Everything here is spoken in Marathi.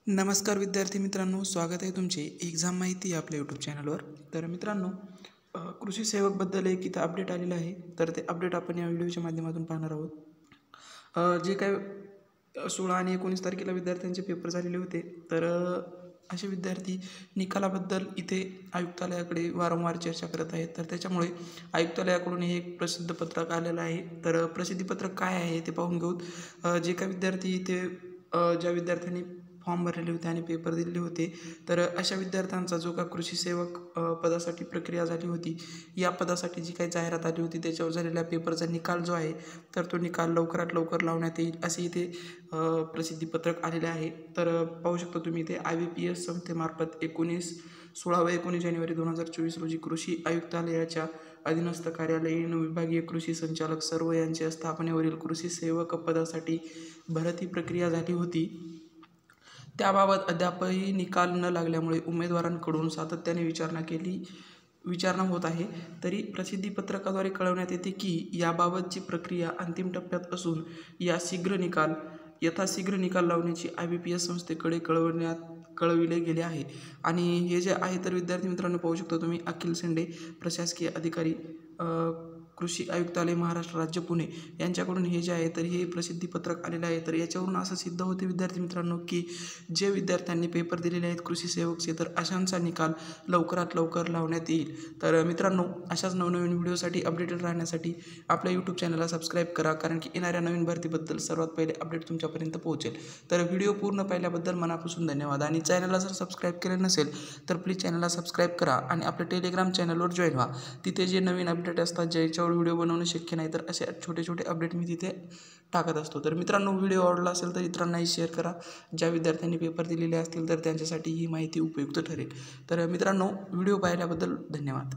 नमस्कार विद्यार्थी मित्रांनो, स्वागत आहे तुमचे एक्झाम माहिती आपल्या यूट्यूब चॅनलवर। तर मित्रांनो, कृषी सेवकबद्दल एक इथं अपडेट आलेलं आहे। तर ते अपडेट आपण या व्हिडिओच्या माध्यमातून पाहणार आहोत। जे काय 16 आणि 19 तारखेला विद्यार्थ्यांचे पेपर झालेले होते, तर असे विद्यार्थी निकालाबद्दल इथे आयुक्तालयाकडे वारंवार चर्चा करत आहेत। तर त्याच्यामुळे आयुक्तालयाकडून हे एक प्रसिद्ध पत्रक आलेलं आहे। तर प्रसिद्धीपत्रक काय आहे ते पाहून घेऊ। जे काही विद्यार्थी इथे ज्या विद्यार्थ्यांनी फॉर्म भरलेले होते आणि पेपर दिलेले होते, तर अशा विद्यार्थ्यांचा जो का कृषी सेवक पदासाठी प्रक्रिया झाली होती, या पदासाठी जी काही जाहिरात आली होती त्याच्यावर झालेल्या पेपरचा निकाल जो आहे, तर तो निकाल लवकरात लवकर लावण्यात येईल असे इथे प्रसिद्धीपत्रक आलेले आहे। तर पाहू शकता तुम्ही इथे IBPS संस्थेमार्फत 16 व 19 जानेवारी 2024 रोजी कृषी आयुक्तालयाच्या अधीनस्थ कार्यालयीन विभागीय कृषी संचालक सर्व यांच्या स्थापनेवरील कृषी सेवक पदासाठी भरती प्रक्रिया झाली होती। त्याबाबत अद्यापही निकाल न लागल्यामुळे उमेदवारांकडून सातत्याने विचारणा होत आहे। तरी प्रसिद्धीपत्रकाद्वारे कळवण्यात येते की याबाबतची प्रक्रिया अंतिम टप्प्यात असून यथाशीघ्र निकाल लावण्याची IBPS संस्थेकडे कळविले गेले आहे। आणि हे जे आहे तर विद्यार्थी मित्रांनो, पाहू शकता तुम्ही अखिल शेंडे प्रशासकीय अधिकारी कृषी आयुक्तालय महाराष्ट्र राज्य पुणे यांच्याकडून हे जे आहे तर हे प्रसिद्धीपत्रक आलेले आहे। तर याच्यावरून असं सिद्ध होते विद्यार्थी मित्रांनो की जे विद्यार्थ्यांनी पेपर दिलेले आहेत कृषी सेवकचे, तर अशांचा निकाल लवकरात लवकर लावण्यात येईल। तर मित्रांनो, अशाच नवनवीन व्हिडिओसाठी अपडेटेड राहण्यासाठी आपल्या यूट्यूब चॅनलला सबस्क्राईब करा, कारण की येणाऱ्या नवीन भरतीबद्दल सर्वात पहिले अपडेट तुमच्यापर्यंत पोहोचेल। तर व्हिडिओ पूर्ण पाहिल्याबद्दल मनापासून धन्यवाद। आणि चॅनलला जर सबस्क्राईब केले नसेल तर प्लीज चॅनलला सबस्क्राईब करा आणि आपल्या टेलिग्राम चॅनलवर जॉईन व्हा। तिथे जे नवीन अपडेट असतात, ज्याच्यावर व्हिडिओ बनवणं शक्य नाही, तर असे छोटे छोटे अपडेट मी तिथे टाकत असतो। तर मित्रांनो, व्हिडिओ आवडला असेल तर इतरांनाही शेअर करा। ज्या विद्यार्थ्यांनी पेपर दिलेले असतील तर त्यांच्यासाठी ही माहिती उपयुक्त ठरेल। तर मित्रांनो, व्हिडिओ पाहिल्याबद्दल धन्यवाद।